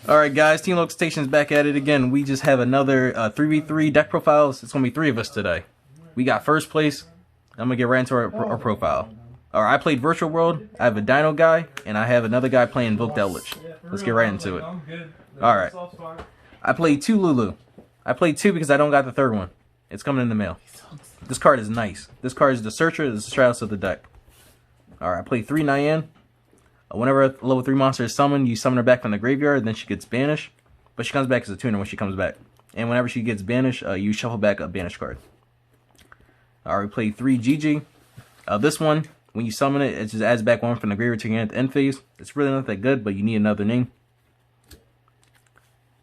Alright guys, Team Local Station's back at it again. We just have another 3v3 deck profiles. It's going to be 3 of us today. We got first place. I'm going to get right into our profile. Alright, I played Virtual World. I have a Dino guy, and I have another guy playing Invoked Eldlich. Let's get right into it. Alright. I played 2 Lulu. I played 2 because I don't got the third one. It's coming in the mail. This card is nice. This card is the Searcher. This is the Stratus of the deck. Alright, I played 3 Nyan. Whenever a level 3 monster is summoned, you summon her back from the graveyard, then she gets banished. But she comes back as a tuner when she comes back. And whenever she gets banished, you shuffle back a banished card. Alright, we played 3 Gigi. This one, when you summon it, it just adds back 1 from the graveyard to your hand at the end phase. It's really not that good, but you need another name.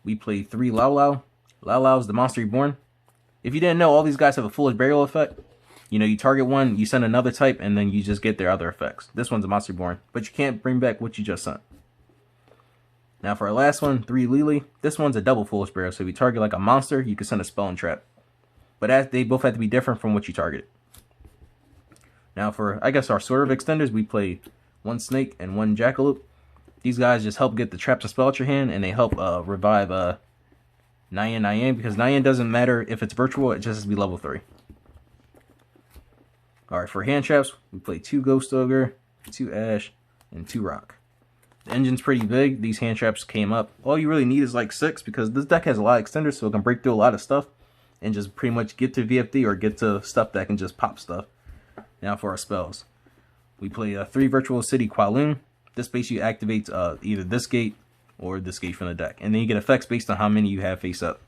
We played 3 Lao Lao. Lao Lao is the monster reborn. If you didn't know, all these guys have a Foolish Burial effect. You know, you target one, you send another type, and then you just get their other effects. This one's a monster reborn, but you can't bring back what you just sent. Now for our last one, 3 Lily. This one's a double Foolish Burial, so if you target like a monster, you can send a spell and trap. But they both have to be different from what you target. Now for, I guess, our sort of extenders, we played 1 Snake and 1 Jackalope. These guys just help get the traps and spell out your hand, and they help revive Nyan, because Nyan doesn't matter if it's virtual, it just has to be level 3. Alright, for hand traps, we play 2 Ghost Ogre, 2 Ash, and 2 Rock. The engine's pretty big. These hand traps came up. All you really need is like 6, because this deck has a lot of extenders, so it can break through a lot of stuff and just pretty much get to VFD or get to stuff that can just pop stuff. Now for our spells. We play 3 Virtual City Kowloon. This basically activates either this gate or this gate from the deck. And then you get effects based on how many you have face up.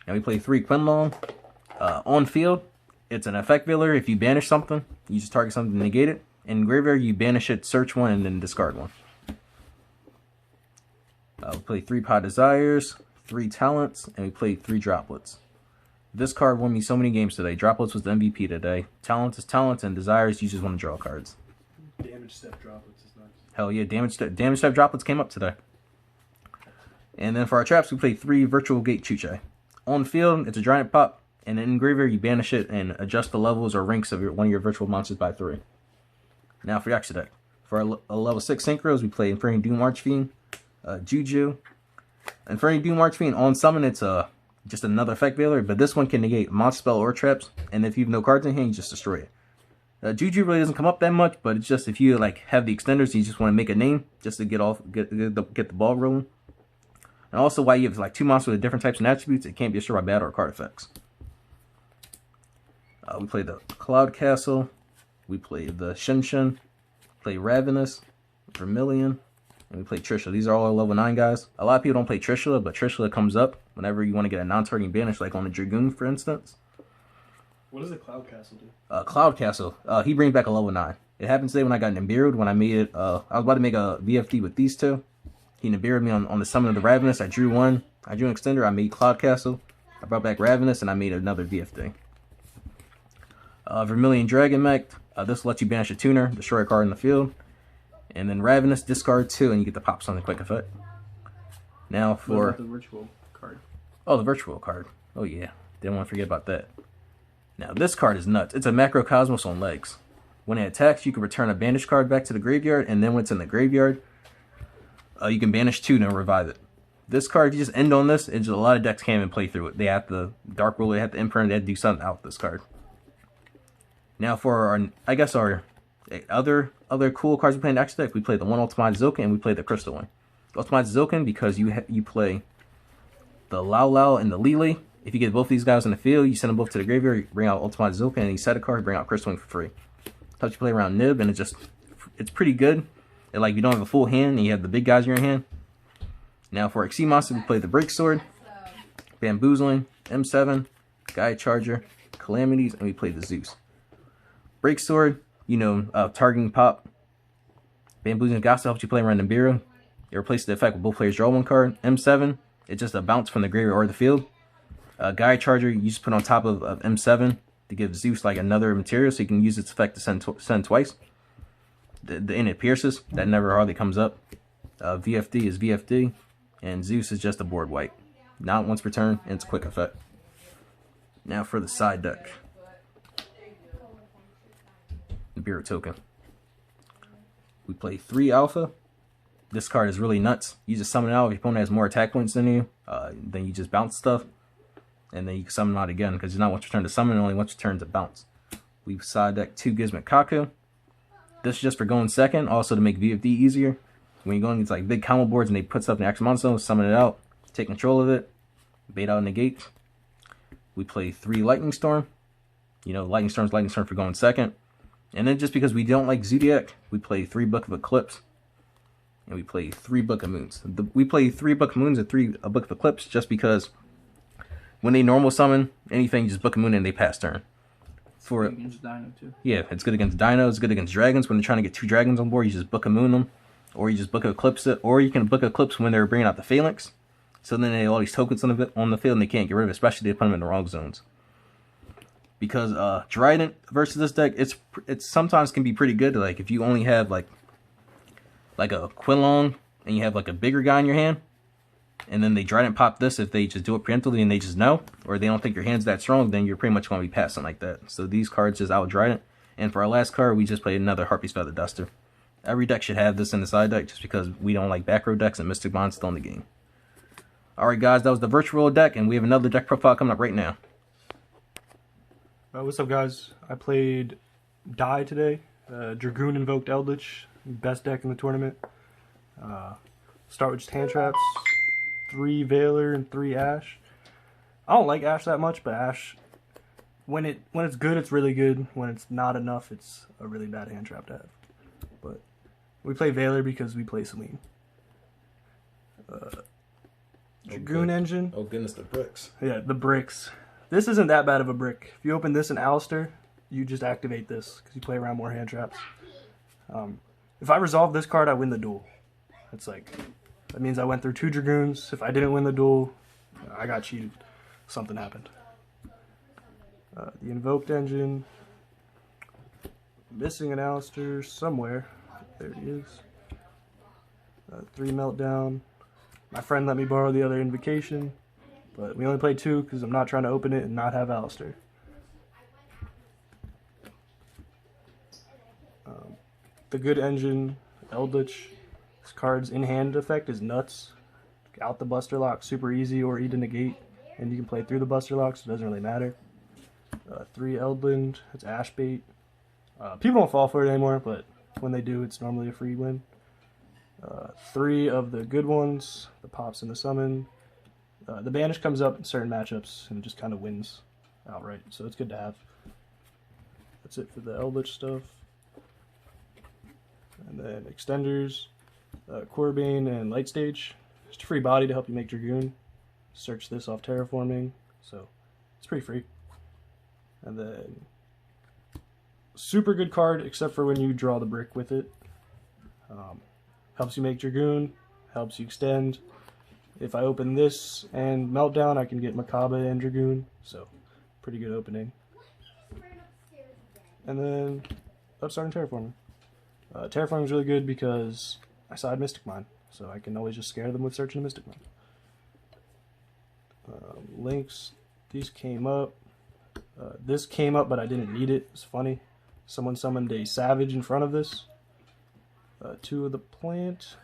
Now we play 3 Quinlong. On field, it's an effect veiler. If you banish something, you just target something to negate it. In graveyard, you banish it, search 1, and then discard 1. We play 3 Pod Desires, 3 Talents, and we play 3 Droplets. This card won me so many games today. Droplets was the MVP today. Talents is Talents, and Desires, you just want to draw cards. Damage step Droplets is nice. Hell yeah, damage step Droplets came up today. And then for our traps, we play 3 Virtual Gate Chuche. On field, it's a Giant Pop. And in graveyard, you banish it and adjust the levels or ranks of one of your virtual monsters by 3. Now for your extra deck. For our level 6 synchros, we play Inferno Doom Archfiend, Juju. Inferno Doom Archfiend, on summon, it's just another effect veiler, but this one can negate monster spell or traps, and if you have no cards in hand, you just destroy it. Juju really doesn't come up that much, but it's just if you like have the extenders, you just want to make a name just to get the ball rolling. And also, while you have like 2 monsters with different types and attributes, it can't be destroyed by battle or card effects. We play the Cloud Castle, we play the Shinshin, play Ravenous, Vermilion, and we play Trishula. These are all our level 9 guys. A lot of people don't play Trishula, but Trishula comes up whenever you want to get a non-targeting banish, like on a Dragoon, for instance. What does the Cloud Castle do? Cloud Castle, he brings back a level 9. It happened today when I got Nibiru'd, when I made it, I was about to make a VFD with these 2. He Nibiru'd me on the summon of the Ravenous. I drew 1. I drew an extender, I made Cloud Castle. I brought back Ravenous, and I made another VFD. Vermilion Dragon Mech. This will let you banish a tuner, destroy a card in the field. And then Ravenous, discard 2, and you get the pop something quick effect. Now for... What about the virtual card? Oh, the virtual card. Oh yeah, didn't want to forget about that. Now this card is nuts. It's a Macrocosmos on legs. When it attacks, you can return a banished card back to the graveyard, and then when it's in the graveyard, you can banish 2 to revive it. This card, if you just end on this, it's just a lot of decks can't even play through it. They have to Dark Ruler, they have to Imprint, they have to do something out with this card. Now for our, I guess our other cool cards we play in the extra deck, we play the 1 Ultimate Zilkin and we play the Crystal one. Ultimate Zilkin because you play the Lao Lao and the Lili. If you get both these guys in the field, you send them both to the graveyard, you bring out Ultimate Zilkin, and you set a card, bring out Crystal Wing for free. Helps you play around Nib, and it's pretty good. And like you don't have a full hand, and you have the big guys in your hand. Now for Xyz monster, we play the Break Sword, Bamboozling, M7, Gaia Charger, Calamities, and we play the Zeus. Break Sword, you know, targeting pop. Bamboozling Gossip helps you play around Nibiru. It replaces the effect with both players draw 1 card. M7, it's just a bounce from the graveyard or the field. Gaia Charger, you just put on top of M7 to give Zeus like another material, so you can use its effect to send twice. And it pierces, that never hardly comes up. VFD is VFD, and Zeus is just a board wipe. Not once per turn, and it's a quick effect. Now for the side deck. The Bureau token. We play 3 alpha. This card is really nuts. You just summon it out. If your opponent has more attack points than you, then you just bounce stuff. And then you can summon it out again, because it's not once your turn to summon, only once your turn to bounce. We side deck 2 Gizmet Kaku. This is just for going second, also to make VFD easier. When you go on these like big combo boards and they put stuff in the action monster, summon it out, take control of it, bait out negate. We play 3 Lightning Storm. You know, Lightning Storm for going second. And then just because we don't like Zodiac, we play 3 Book of Eclipse. And we play 3 Book of Moons. We play 3 Book of Moons and 3 Book of Eclipse just because when they normal summon anything, you just Book of Moon and they pass turn. For against Dino too. Yeah, it's good against Dino, it's good against Dragons. When they're trying to get 2 Dragons on board, you just Book of Moon them. Or you just Book of Eclipse it. Or you can Book of Eclipse when they're bringing out the Phalanx. So then they have all these tokens on the field and they can't get rid of it, especially if they put them in the wrong zones. Because Trident versus this deck, it's sometimes can be pretty good. Like if you only have like a Quinlong and you have like a bigger guy in your hand, and then they Trident pop this if they just do it preemptively and they just know, or they don't think your hand's that strong, then you're pretty much going to be passing like that. So these cards just out Trident. And for our last card, we just played another Harpy's Feather Duster. Every deck should have this in the side deck just because we don't like back row decks and Mystic Bond's still in the game. Alright guys, that was the virtual deck, and we have another deck profile coming up right now. What's up guys? I played Die today. Dragoon Invoked Eldlich, best deck in the tournament. Start with just hand traps, 3 Veiler and 3 Ash. I don't like Ash that much, but Ash, when it's good, it's really good. When it's not enough, it's a really bad hand trap to have. But we play Veiler because we play Celine. Dragoon Engine. Oh goodness, the bricks. Yeah, the bricks. This isn't that bad of a brick. If you open this in Alistair, you just activate this because you play around more hand traps. If I resolve this card, I win the duel. It's like, that means I went through 2 Dragoons. If I didn't win the duel, I got cheated. Something happened. The Invoked Engine. Missing an Alistair somewhere. There he is. 3 Meltdown. My friend let me borrow the other Invocation, but we only played 2 because I'm not trying to open it and not have Alistair. The good engine, Eldlich. This card's in-hand effect is nuts. Out the Buster Lock, super easy, or eat a negate, and you can play through the Buster Lock, so it doesn't really matter. 3 Eldland, it's Ash Bait. People don't fall for it anymore, but when they do, it's normally a free win. 3 of the good ones, the pops and the summon. The banish comes up in certain matchups and it just kind of wins outright, so it's good to have. That's it for the Eldlich stuff. And then extenders, Corbane and Light Stage. Just a free body to help you make Dragoon. Search this off Terraforming, so it's pretty free. And then super good card except for when you draw the brick with it. Helps you make Dragoon, helps you extend. If I open this and Meltdown, I can get Macabre and Dragoon, so pretty good opening. And then Upstart and Terraforming. Terraforming is really good because I side Mystic Mine, so I can always just scare them with searching a Mystic Mine. Links, these came up. This came up, but I didn't need it. It's funny. Someone summoned a Savage in front of this. 2 of the Plant,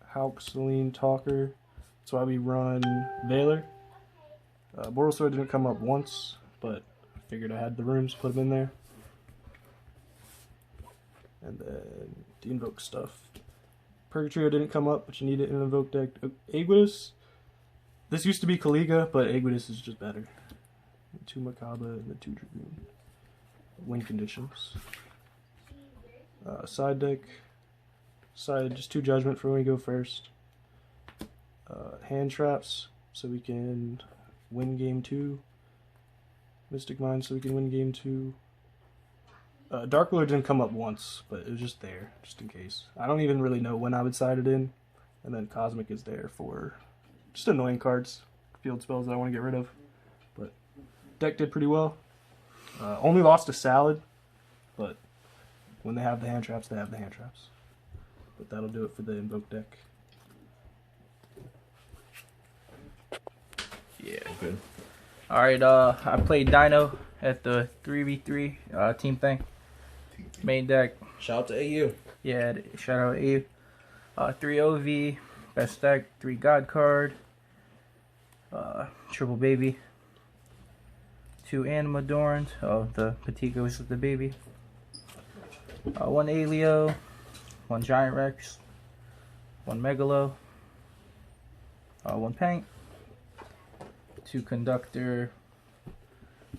Hauk, Celine, Talker. That's why we run Veiler. Borrelsword didn't come up once, but I figured I had the rooms, put them in there. And then the Invoke stuff. Purgatrio didn't come up, but you need it in an Invoke deck. Aegis. This used to be Kaliga, but Aegis is just better. 2 Macabre and the 2 Dragoon. Win conditions. Side deck. Side just 2 Judgment for when we go first. Hand traps so we can win game 2. Mystic Mine so we can win game 2. Dark Lord didn't come up once, but it was just there, just in case. I don't even really know when I would side it in. And then Cosmic is there for just annoying cards, field spells that I want to get rid of. But deck did pretty well. Only lost to Salad, but when they have the hand traps, they have the hand traps. But that'll do it for the Invoke deck. Yeah, good. Alright, I played Dino at the 3v3 team thing. Main deck. Shout out to AU. Yeah, shout out AU. 3 OV, best deck, 3 God card, triple baby, 2 Animadorns. Oh, the Patico is the baby. 1 Alio, 1 Giant Rex, 1 Megalo, 1 Paint, 2 Conductor,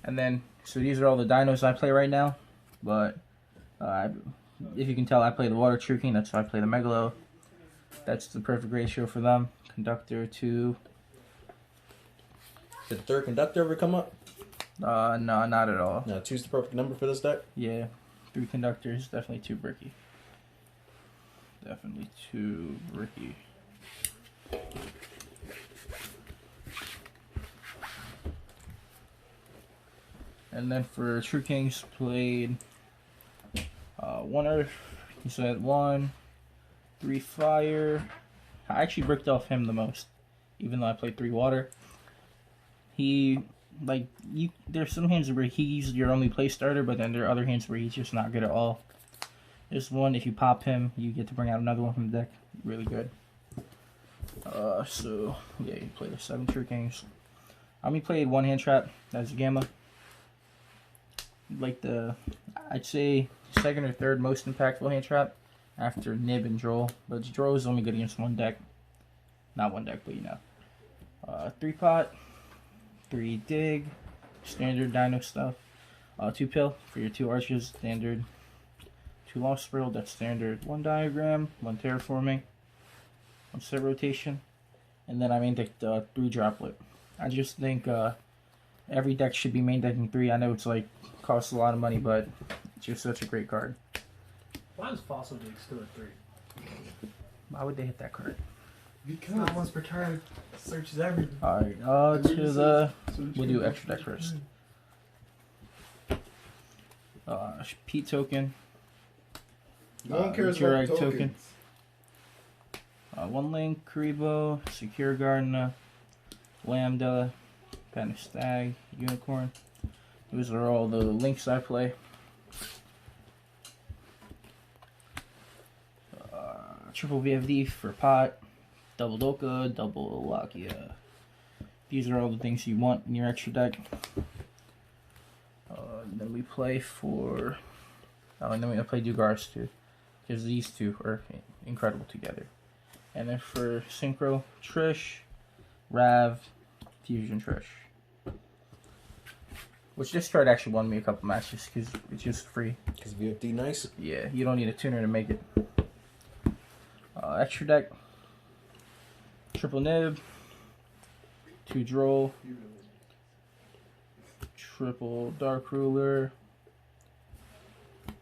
and then, so these are all the dinos I play right now, but if you can tell, I play the Water True King, that's why I play the Megalo. That's the perfect ratio for them. Conductor to... Did the third Conductor ever come up? No, not at all. No, 2's the perfect number for this deck? Yeah, 3 Conductors, definitely too bricky. Definitely too bricky. And then for True Kings, played 1 Earth, he said 1, 3 Fire. I actually bricked off him the most, even though I played 3 Water. He, like, there's some hands where he's your only play starter, but then there are other hands where he's just not good at all. This one, if you pop him, you get to bring out another one from the deck. Really good. So, yeah, you play the 7 True Kings. I only played 1 hand trap, that's Gamma. Like I'd say, second or third most impactful hand trap after Nib and Droll. But Droll is only good against 1 deck. Not 1 deck, but you know. 3 pot, 3 dig, standard dino stuff. 2 pill for your 2 archers, standard. 2 lost spiral, that's standard. 1 diagram, 1 terraforming, 1 set rotation. And then I main decked 3 droplet. I just think every deck should be main decking 3. I know it's like costs a lot of money, but it's just such a great card. Why is Fossil Dig still at 3? Why would they hit that card? Because not once per turn, searches everything. Alright, we'll do extra deck first. Pete token. No one cares about tokens. 1 Link, Karibo, Secure Gardener, Lambda, Panic Stag, Unicorn. Those are all the links I play. Triple VFD for pot, double Doka, double Lakia. These are all the things you want in your extra deck. Then we play for... Oh, and then we play Dugars too, because these two are incredible together. And then for Synchro, Trish, Rav, Fusion Trish. Which this card actually won me a couple matches because it's just free. Because VFD nice? Yeah, you don't need a tuner to make it. Extra deck. Triple Nib. 2 Droll. Triple Dark Ruler.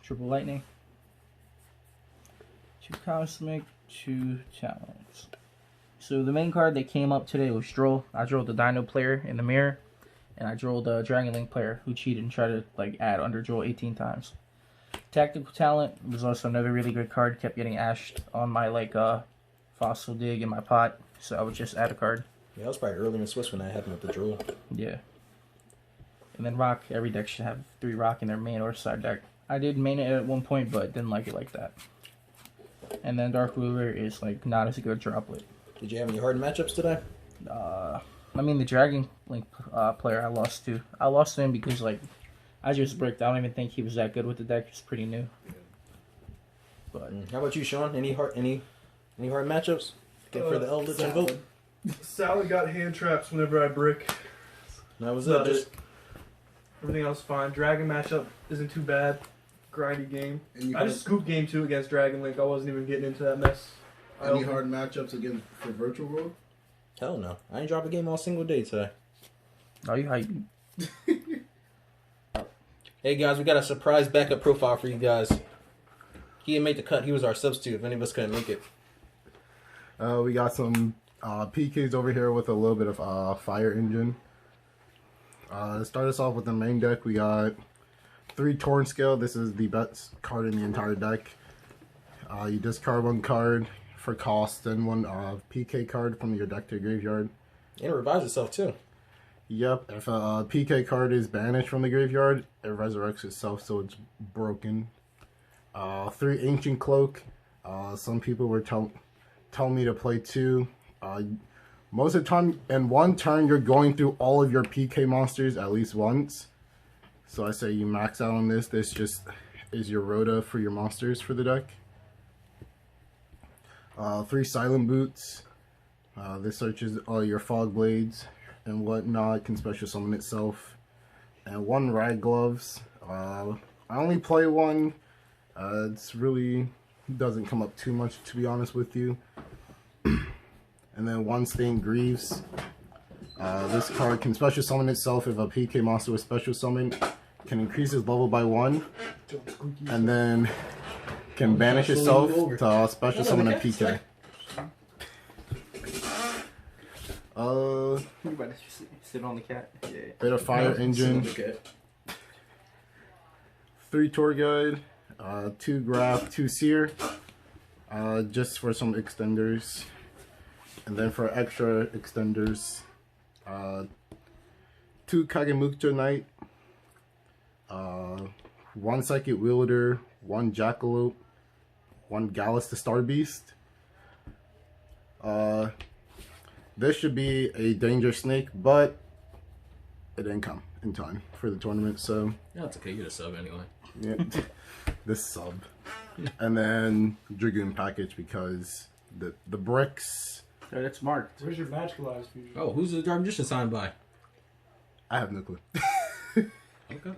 Triple Lightning. 2 Cosmic. 2 Talents. So the main card that came up today was Droll. I drew the Dino player in the mirror. And I drew the Dragon Link player who cheated and tried to like add under Droll 18 times. Tactical Talent was also another really good card. Kept getting ashed on my like Fossil Dig in my pot. So I would just add a card. Yeah, that was probably early in Swiss when that happened with the Droll. Yeah. And then Rock. Every deck should have 3 Rock in their main or side deck. I did main it at one point, but didn't like it like that. And then Dark Ruler is like not as a good droplet. Did you have any hard matchups today? I mean, the Dragon Link player I lost to. I lost to him because, like, I just bricked. I don't even think he was that good with the deck. He's pretty new. But How about you, Sean? Any hard matchups? For the Eldlich and Vote? Salad got hand traps whenever I brick. That was About it. Just everything else fine. Dragon matchup isn't too bad. Grindy game. And I just scooped game 2 against Dragon Link. I wasn't even getting into that mess. Any hard matchups again for Virtual World? hell no. I ain't dropped a game all single day today. Oh, you hyping? Hey guys, we got a surprise backup profile for you guys. He didn't make the cut. He was our substitute if any of us couldn't make it. We got some PKs over here with a little bit of Fire Engine. To start us off with the main deck, we got 3 Torn Scale. This is the best card in the entire deck. You discard 1 card for cost and 1 PK card from your deck to your graveyard. And it revives itself too. Yep, if a PK card is banished from the graveyard, it resurrects itself, so it's broken. 3 Ancient Cloak. Some people were telling me to play 2. Most of the time, in one turn, you're going through all of your PK monsters at least once. So I say you max out on this. This just is your rota for your monsters for the deck. 3 Silent Boots. This searches all your Fog Blades and whatnot. Can special summon itself. And 1 Rag Gloves. I only play 1. It's really doesn't come up too much, to be honest with you. And then 1 Stained Greaves. This card can special summon itself if a PK monster was special summoned. Can increase its level by 1. And then can banish itself to special summon a PK. You better sit on the cat. Yeah. Bit of Fire Engine. 3 Tour Guide. 2 Graph, 2 Seer. Just for some extenders. And then for extra extenders, 2 Kagemukja Knight, 1 Psychic Wielder, 1 Jackalope, 1 Gallus the Star Beast. This should be a Danger Snake, but it didn't come in time for the tournament, so... Yeah, it's okay, you get a sub anyway. Yeah, this sub. And then Dragoon Package, because the bricks... So that's marked. Where's your magical eyes fusion? Oh, who's the Dark Magician signed by? I have no clue. Okay.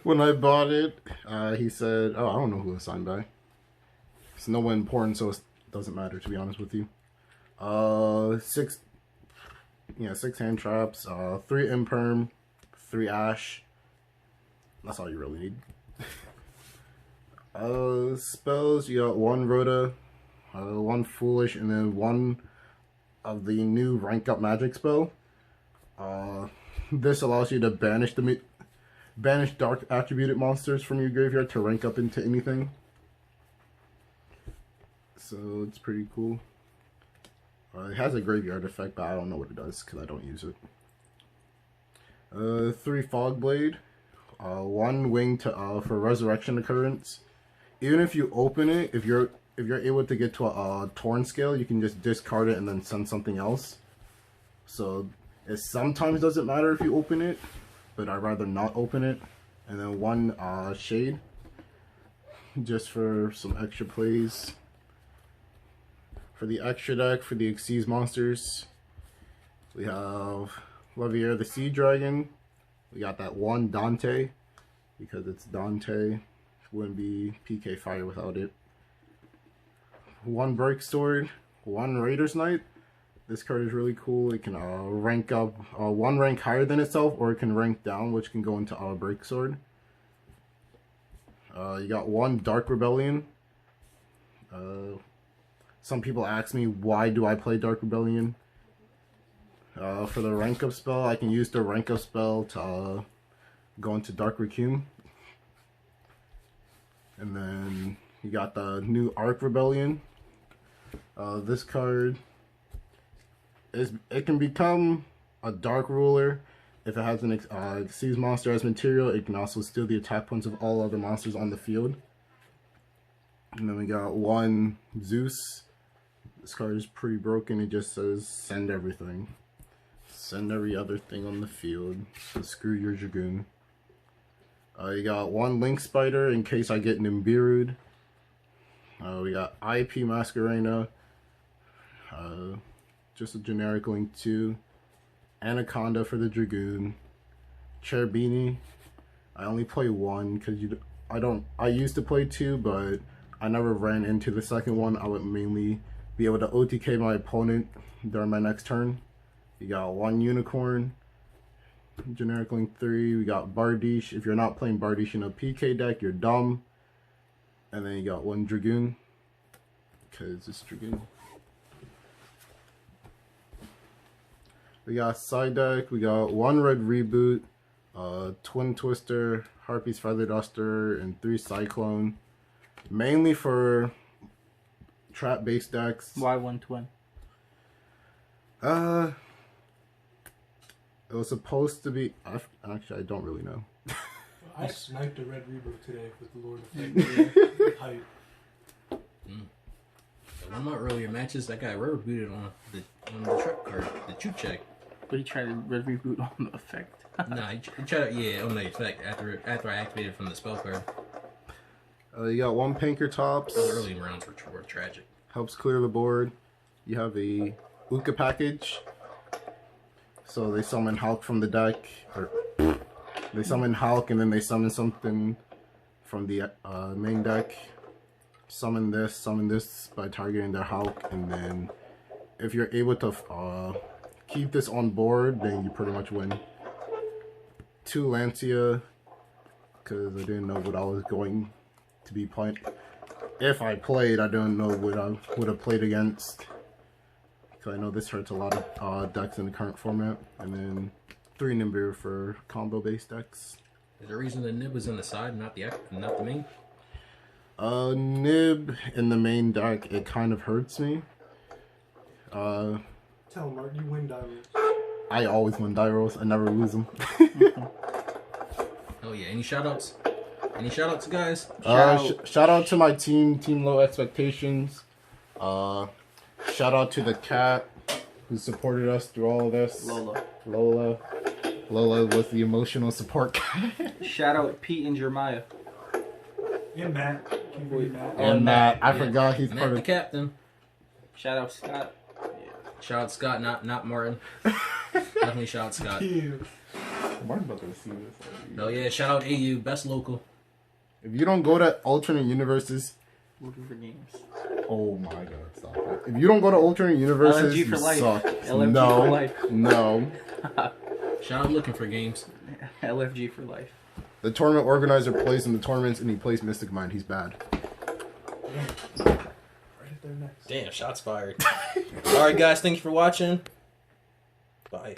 When I bought it, he said, oh, I don't know who it was signed by. It's no one important, so it doesn't matter, to be honest with you. 6 hand traps, 3 Imperm, 3 Ash. That's all you really need. Spells, you got 1 Rhoda, 1 Foolish, and then 1 of the new rank up magic spell. This allows you to banish dark attributed monsters from your graveyard to rank up into anything. So it's pretty cool. It has a graveyard effect, but I don't know what it does because I don't use it. 3 Fog Blade, 1 Wing to for Resurrection Occurrence. Even if you open it, if you're able to get to a Torn Scale, you can just discard it and then send something else. So it sometimes doesn't matter if you open it, but I'd rather not open it. And then 1 Shade, just for some extra plays. For the extra deck, for the Xyz monsters, we have Levier the Sea Dragon. We got that 1 Dante, because it's Dante. Wouldn't be PK Fire without it. 1 Break Sword, 1 Raider's Knight. This card is really cool. It can rank up 1 rank higher than itself, or it can rank down, which can go into Break Sword. You got 1 Dark Rebellion. Some people ask me, why do I play Dark Rebellion? For the rank up spell, I can use the rank up spell to go into Dark Requiem. And then you got the new Arc Rebellion. This card it can become a Dark Ruler if it has an Xyz monster as material. It can also steal the attack points of all other monsters on the field. And then we got 1 Zeus. This card is pretty broken. It just says send everything. Send every other thing on the field. So screw your Dragoon. You got 1 Link Spider in case I get Nimbiru'd. We got IP Masquerena. Just a generic Link 2. Anaconda for the Dragoon. Cherubini. I only play 1 because I used to play 2, but I never ran into the second one. I would mainly be able to OTK my opponent during my next turn. You got 1 Unicorn. Generic Link 3. We got Bardiche. If you're not playing Bardiche in a PK deck, you're dumb. And then you got 1 Dragoon, because it's Dragoon. We got side deck. We got 1 Red Reboot, Twin Twister, Harpy's Feather Duster, and 3 Cyclone. Mainly for trap based decks. Why 1 Twin? It was supposed to be. Actually, I don't really know. I sniped a red reboot today with the Lord Effect. Hype. One of my earlier matches, that guy rubber booted on the trap card, the Chu check. But he tried to red reboot on the effect. Nah, he tried to, on the effect after I activated from the spell card. You got 1 Pinker Tops. Those early rounds were tragic. Helps clear the board. You have a Uka package. So they summon Hulk from the deck. Or they summon Hulk and then they summon something from the main deck. Summon this by targeting their Hulk. And then if you're able to keep this on board, then you pretty much win. 2 Lancia. Because I didn't know what I was going to be playing. If I played, I don't know what I would have played against. Because I know this hurts a lot of decks in the current format. And then 3 Nimbir for combo-based decks. Is there a reason the nib was in the side, not the main? Nib in the main deck, it kind of hurts me. Tell him, Mark, you win diamonds. I always win die rolls. I never lose them. Oh yeah, any shoutouts? Any shoutouts, guys? Shout out to my team, Team Low Expectations. Shout out to the cat who supported us through all of this. Lola was the emotional support cat. Shout out Pete and Jeremiah. And Matt. And Matt. I forgot he's Matt part the of... captain. Shout out Scott. Shout out Scott, not Martin. Definitely shout out Scott. Martin's about to see this. Oh yeah, shout out AU, best local. If you don't go to alternate universes... Looking for games. Oh my god, stop it. If you don't go to alternate universes, LFG for you life. suck. LFG no, for life. No. Shout out looking for games. LFG for life. The tournament organizer plays in the tournaments and he plays Mystic Mind. He's bad. Right there next. Damn, shots fired. Alright guys, thank you for watching. Bye.